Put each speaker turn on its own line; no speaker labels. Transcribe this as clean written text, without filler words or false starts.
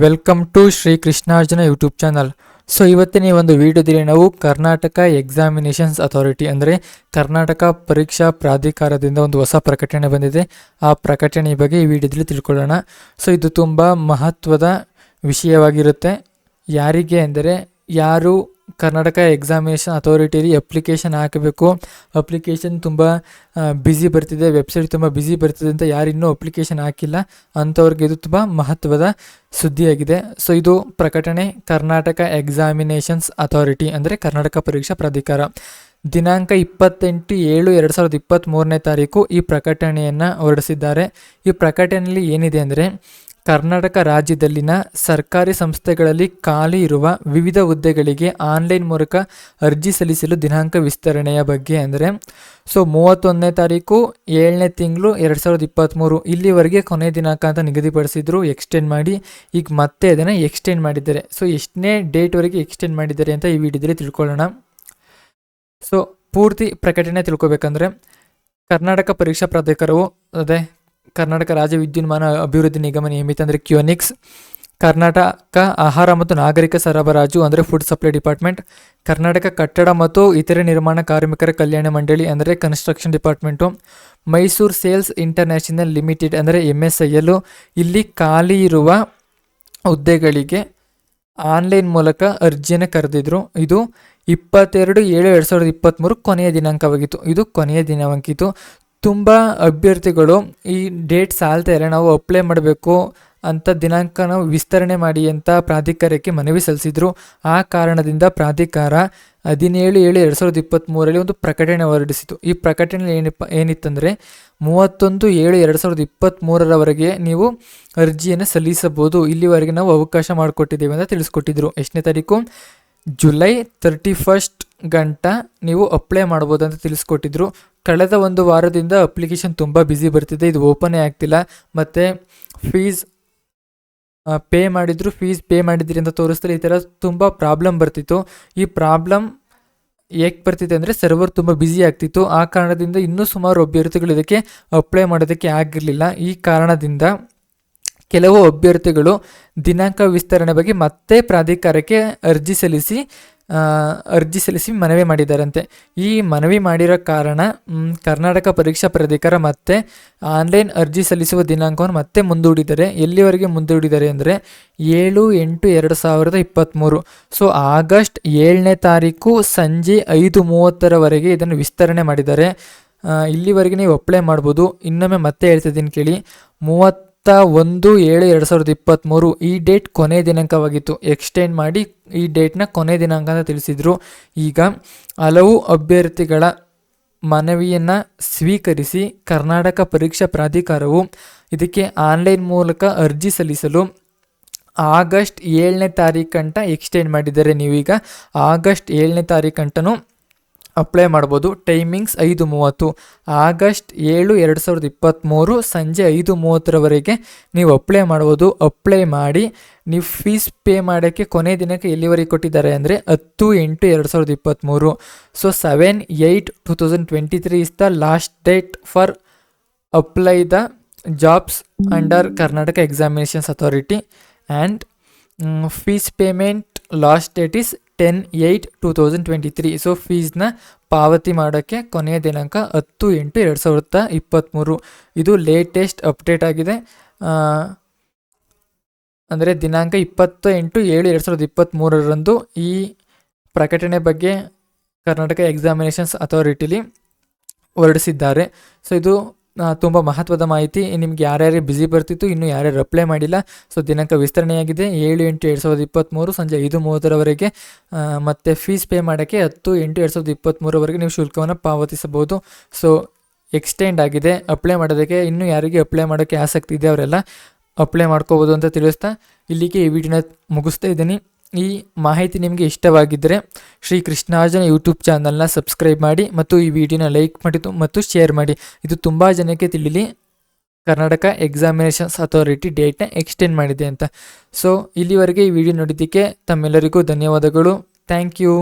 Welcome to Shri Krishnarjuna YouTube channel. So ಇವತ್ತಿನ ಈ ಒಂದು ವಿಡಿಯೋದಲ್ಲಿ ನಾವು ಕರ್ನಾಟಕ ಎಕ್ಸಾಮಿನೇಷನ್ಸ್ ಅಥಾರಿಟಿ ಅಂದರೆ ಕರ್ನಾಟಕ ಪರೀಕ್ಷಾ ಪ್ರಾಧಿಕಾರದಿಂದ ಒಂದು ಹೊಸ ಪ್ರಕಟಣೆ ಬಂದಿದೆ. ಆ ಪ್ರಕಟಣೆ ಬಗ್ಗೆ ಈ ವಿಡಿಯೋದಲ್ಲಿ ತಿಳ್ಕೊಳ್ಳೋಣ. ಸೊ ಇದು ತುಂಬ ಮಹತ್ವದ ವಿಷಯವಾಗಿರುತ್ತೆ. ಯಾರಿಗೆ ಅಂದರೆ ಯಾರು ಕರ್ನಾಟಕ ಎಕ್ಸಾಮಿನೇಷನ್ ಅಥಾರಿಟಿಯಲ್ಲಿ ಅಪ್ಲಿಕೇಶನ್ ಹಾಕಬೇಕು, ಅಪ್ಲಿಕೇಶನ್ ತುಂಬ ಬ್ಯುಸಿ ಬರ್ತಿದೆ, ವೆಬ್ಸೈಟ್ ತುಂಬ ಬ್ಯುಸಿ ಬರ್ತಿದೆ ಅಂತ ಯಾರಿನ್ನೂ ಅಪ್ಲಿಕೇಶನ್ ಹಾಕಿಲ್ಲ ಅಂಥವ್ರಿಗೆ ಇದು ತುಂಬ ಮಹತ್ವದ ಸುದ್ದಿಯಾಗಿದೆ. ಸೊ ಇದು ಪ್ರಕಟಣೆ ಕರ್ನಾಟಕ ಎಕ್ಸಾಮಿನೇಷನ್ಸ್ ಅಥಾರಿಟಿ ಅಂದರೆ ಕರ್ನಾಟಕ ಪರೀಕ್ಷಾ ಪ್ರಾಧಿಕಾರ ದಿನಾಂಕ 28/7/2023 ಈ ಪ್ರಕಟಣೆಯನ್ನು ಹೊರಡಿಸಿದ್ದಾರೆ. ಈ ಪ್ರಕಟಣೆಯಲ್ಲಿ ಏನಿದೆ ಅಂದರೆ ಕರ್ನಾಟಕ ರಾಜ್ಯದಲ್ಲಿನ ಸರ್ಕಾರಿ ಸಂಸ್ಥೆಗಳಲ್ಲಿ ಖಾಲಿ ಇರುವ ವಿವಿಧ ಹುದ್ದೆಗಳಿಗೆ ಆನ್ಲೈನ್ ಮೂಲಕ ಅರ್ಜಿ ಸಲ್ಲಿಸಲು ದಿನಾಂಕ ವಿಸ್ತರಣೆಯ ಬಗ್ಗೆ ಅಂದರೆ 31/7/2023 ಇಲ್ಲಿವರೆಗೆ ಕೊನೆಯ ದಿನಾಂಕ ಅಂತ ನಿಗದಿಪಡಿಸಿದ್ರು, ಎಕ್ಸ್ಟೆಂಡ್ ಮಾಡಿ ಈಗ ಮತ್ತೆ ಅದನ್ನು ಎಕ್ಸ್ಟೆಂಡ್ ಮಾಡಿದ್ದಾರೆ. ಸೊ ಎಷ್ಟನೇ ಡೇಟ್ವರೆಗೆ ಎಕ್ಸ್ಟೆಂಡ್ ಮಾಡಿದ್ದಾರೆ ಅಂತ ಈ ವಿಡಿಯೋದಲ್ಲಿ ತಿಳ್ಕೊಳ್ಳೋಣ. ಸೊ ಪೂರ್ತಿ ಪ್ರಕಟಣೆ ತಿಳ್ಕೊಬೇಕಂದ್ರೆ ಕರ್ನಾಟಕ ಪರೀಕ್ಷಾ ಪ್ರಾಧಿಕಾರವು ಅದೇ ಕರ್ನಾಟಕ ರಾಜ್ಯ ವಿದ್ಯುನ್ಮಾನ ಅಭಿವೃದ್ಧಿ ನಿಗಮ ನಿಯಮಿತ ಅಂದರೆ ಕ್ಯೂನಿಕ್ಸ್, ಕರ್ನಾಟಕ ಆಹಾರ ಮತ್ತು ನಾಗರಿಕ ಸರಬರಾಜು ಅಂದರೆ ಫುಡ್ ಸಪ್ಲೈ ಡಿಪಾರ್ಟ್ಮೆಂಟ್, ಕರ್ನಾಟಕ ಕಟ್ಟಡ ಮತ್ತು ಇತರೆ ನಿರ್ಮಾಣ ಕಾರ್ಮಿಕರ ಕಲ್ಯಾಣ ಮಂಡಳಿ ಅಂದರೆ construction department, Mysuru sales international limited ಅಂದರೆ MSIL ಇಲ್ಲಿ ಖಾಲಿ ಇರುವ ಹುದ್ದೆಗಳಿಗೆ ಆನ್ಲೈನ್ ಮೂಲಕ ಅರ್ಜಿಯನ್ನು ಕರೆದಿದ್ರು. ಇದು 22/7/2023 ಕೊನೆಯ ದಿನಾಂಕವಾಗಿತ್ತು. ಇದು ಕೊನೆಯ ದಿನವಾಗಿತ್ತು. ತುಂಬ ಅಭ್ಯರ್ಥಿಗಳು ಈ ಡೇಟ್ ಸಾಲ್ತಾ ಇಲ್ಲ, ನಾವು ಅಪ್ಲೈ ಮಾಡಬೇಕು ಅಂತ ದಿನಾಂಕ ನಾವು ವಿಸ್ತರಣೆ ಮಾಡಿ ಅಂತ ಪ್ರಾಧಿಕಾರಕ್ಕೆ ಮನವಿ ಸಲ್ಲಿಸಿದ್ರು. ಆ ಕಾರಣದಿಂದ ಪ್ರಾಧಿಕಾರ 17/7/2023 ಒಂದು ಪ್ರಕಟಣೆ ಹೊರಡಿಸಿತು. ಈ ಪ್ರಕಟಣೆಯಲ್ಲಿ ಏನಿತ್ತಂದರೆ 31/7/2023 ನೀವು ಅರ್ಜಿಯನ್ನು ಸಲ್ಲಿಸಬಹುದು, ಇಲ್ಲಿವರೆಗೆ ನಾವು ಅವಕಾಶ ಮಾಡಿಕೊಟ್ಟಿದ್ದೇವೆ ಅಂತ ತಿಳಿಸ್ಕೊಟ್ಟಿದ್ರು. ಎಷ್ಟನೇ ತಾರೀಕು? ಜುಲೈ 31 ಗಂಟ ನೀವು ಅಪ್ಲೈ ಮಾಡ್ಬೋದು ಅಂತ ತಿಳಿಸ್ಕೊಟ್ಟಿದ್ರು. ಕಳೆದ ಒಂದು ವಾರದಿಂದ ಅಪ್ಲಿಕೇಶನ್ ತುಂಬ ಬ್ಯುಸಿ ಬರ್ತಿದೆ, ಇದು ಓಪನೇ ಆಗ್ತಿಲ್ಲ. ಮತ್ತು ಫೀಸ್ ಪೇ ಮಾಡಿದ್ರಿ ಅಂತ ತೋರಿಸ್ತಾರೆ. ಈ ಥರ ತುಂಬ ಪ್ರಾಬ್ಲಮ್ ಬರ್ತಿತ್ತು. ಈ ಪ್ರಾಬ್ಲಮ್ ಏಕೆ ಬರ್ತಿದೆ ಅಂದರೆ ಸರ್ವರ್ ತುಂಬ ಬ್ಯುಸಿ ಆಗ್ತಿತ್ತು. ಆ ಕಾರಣದಿಂದ ಇನ್ನೂ ಸುಮಾರು ಅಭ್ಯರ್ಥಿಗಳು ಇದಕ್ಕೆ ಅಪ್ಲೈ ಮಾಡೋದಕ್ಕೆ ಆಗಿರಲಿಲ್ಲ. ಈ ಕಾರಣದಿಂದ ಕೆಲವು ಅಭ್ಯರ್ಥಿಗಳು ದಿನಾಂಕ ವಿಸ್ತರಣೆ ಬಗ್ಗೆ ಮತ್ತೆ ಪ್ರಾಧಿಕಾರಕ್ಕೆ ಅರ್ಜಿ ಸಲ್ಲಿಸಿ ಮನವಿ ಮಾಡಿದ್ದಾರಂತೆ. ಈ ಮನವಿ ಮಾಡಿರೋ ಕಾರಣ ಕರ್ನಾಟಕ ಪರೀಕ್ಷಾ ಪ್ರಾಧಿಕಾರ ಮತ್ತೆ ಆನ್ಲೈನ್ ಅರ್ಜಿ ಸಲ್ಲಿಸುವ ದಿನಾಂಕವನ್ನು ಮತ್ತೆ ಮುಂದೂಡಿದ್ದಾರೆ. ಎಲ್ಲಿವರೆಗೆ ಮುಂದೂಡಿದ್ದಾರೆ ಅಂದರೆ 7/8/2023. ಸೊ ಆಗಸ್ಟ್ 7ನೇ ತಾರೀಕು ಸಂಜೆ 5:30 ಇದನ್ನು ವಿಸ್ತರಣೆ ಮಾಡಿದ್ದಾರೆ. ಇಲ್ಲಿವರೆಗೆ ನೀವು ಅಪ್ಲೈ ಮಾಡ್ಬೋದು. ಇನ್ನೊಮ್ಮೆ ಮತ್ತೆ ಹೇಳ್ತಿದ್ದೀನಿ ಕೇಳಿ, 31/7/2023 ಈ ಡೇಟ್ ಕೊನೆಯ ದಿನಾಂಕವಾಗಿತ್ತು. ಎಕ್ಸ್ಟೆಂಡ್ ಮಾಡಿ ಈ ಡೇಟ್ನ ಕೊನೆಯ ದಿನಾಂಕ ಅಂತ ತಿಳಿಸಿದರು. ಈಗ ಹಲವು ಅಭ್ಯರ್ಥಿಗಳ ಮನವಿಯನ್ನು ಸ್ವೀಕರಿಸಿ ಕರ್ನಾಟಕ ಪರೀಕ್ಷಾ ಪ್ರಾಧಿಕಾರವು ಇದಕ್ಕೆ ಆನ್ಲೈನ್ ಮೂಲಕ ಅರ್ಜಿ ಸಲ್ಲಿಸಲು ಆಗಸ್ಟ್ 7ನೇ ತಾರೀಕಂಟ ಎಕ್ಸ್ಟೆಂಡ್ ಮಾಡಿದ್ದಾರೆ. ನೀವೀಗ ಆಗಸ್ಟ್ 7ನೇ ತಾರೀಕಂಟನೂ ಅಪ್ಲೈ ಮಾಡ್ಬೋದು. ಟೈಮಿಂಗ್ಸ್ 5:30 ಆಗಸ್ಟ್ 7/2023 ಸಂಜೆ 5:30 ನೀವು ಅಪ್ಲೈ ಮಾಡ್ಬೋದು. ಅಪ್ಲೈ ಮಾಡಿ ನೀವು ಫೀಸ್ ಪೇ ಮಾಡೋಕ್ಕೆ ಕೊನೆಯ ದಿನಕ್ಕೆ ಎಲ್ಲಿವರೆಗೆ ಕೊಟ್ಟಿದ್ದಾರೆ ಅಂದರೆ 10/8/2023. So 7/8/2023 is the last date for apply the jobs under Karnataka examinations authority and fees payment last date is 10/8/2023. So ಫೀಸ್ನ ಪಾವತಿ ಮಾಡೋಕ್ಕೆ ಕೊನೆಯ ದಿನಾಂಕ 10/8/2023. ಇದು ಲೇಟೆಸ್ಟ್ ಅಪ್ಡೇಟ್ ಆಗಿದೆ. ಅಂದರೆ ದಿನಾಂಕ 28/7/2023 ಈ ಪ್ರಕಟಣೆ ಬಗ್ಗೆ ಕರ್ನಾಟಕ ಎಕ್ಸಾಮಿನೇಷನ್ಸ್ ಅಥಾರಿಟಿಲಿ ಹೊರಡಿಸಿದ್ದಾರೆ. ಸೊ ಇದು ತುಂಬ ಮಹತ್ವದ ಮಾಹಿತಿ. ನಿಮ್ಗೆ ಯಾರ್ಯಾರು ಬ್ಯುಸಿ ಬರ್ತಿತ್ತು, ಇನ್ನು ಯಾರ್ಯಾರು ಅಪ್ಲೈ ಮಾಡಿಲ್ಲ. ಸೊ ದಿನಾಂಕ ವಿಸ್ತರಣೆಯಾಗಿದೆ 7/8/2023 ಸಂಜೆ 5:30 ಮತ್ತು ಫೀಸ್ ಪೇ ಮಾಡೋಕ್ಕೆ 10/8/2023 ನೀವು ಶುಲ್ಕವನ್ನು ಪಾವತಿಸಬಹುದು. ಸೊ ಎಕ್ಸ್ಟೆಂಡ್ ಆಗಿದೆ ಅಪ್ಲೈ ಮಾಡೋದಕ್ಕೆ. ಇನ್ನೂ ಯಾರಿಗೆ ಅಪ್ಲೈ ಮಾಡೋಕ್ಕೆ ಆಸಕ್ತಿ ಇದೆ ಅವರೆಲ್ಲ ಅಪ್ಲೈ ಮಾಡ್ಕೋಬೋದು ಅಂತ ತಿಳಿಸ್ತಾ ಇಲ್ಲಿಗೆ ಈ ವಿಡಿಯೋನ ಮುಗಿಸ್ತಾ ಇದ್ದೀನಿ. ಈ ಮಾಹಿತಿ ನಿಮಗೆ ಇಷ್ಟವಾಗಿದ್ದರೆ ಶ್ರೀ ಕೃಷ್ಣಾರ್ಜುನ ಯೂಟ್ಯೂಬ್ ಚಾನಲ್ನ ಸಬ್ಸ್ಕ್ರೈಬ್ ಮಾಡಿ ಮತ್ತು ಈ ವಿಡಿಯೋನ ಲೈಕ್ ಮಾಡಿ ಮತ್ತು ಶೇರ್ ಮಾಡಿ. ಇದು ತುಂಬ ಜನಕ್ಕೆ ತಿಳಿಲಿ ಕರ್ನಾಟಕ ಎಕ್ಸಾಮಿನೇಷನ್ಸ್ ಅಥಾರಿಟಿ ಡೇಟ್ನ ಎಕ್ಸ್ಟೆಂಡ್ ಮಾಡಿದೆ ಅಂತ. ಸೊ ಇಲ್ಲಿವರೆಗೆ ಈ ವಿಡಿಯೋ ನೋಡಿದ್ದಕ್ಕೆ ತಮ್ಮೆಲ್ಲರಿಗೂ ಧನ್ಯವಾದಗಳು. Thank you.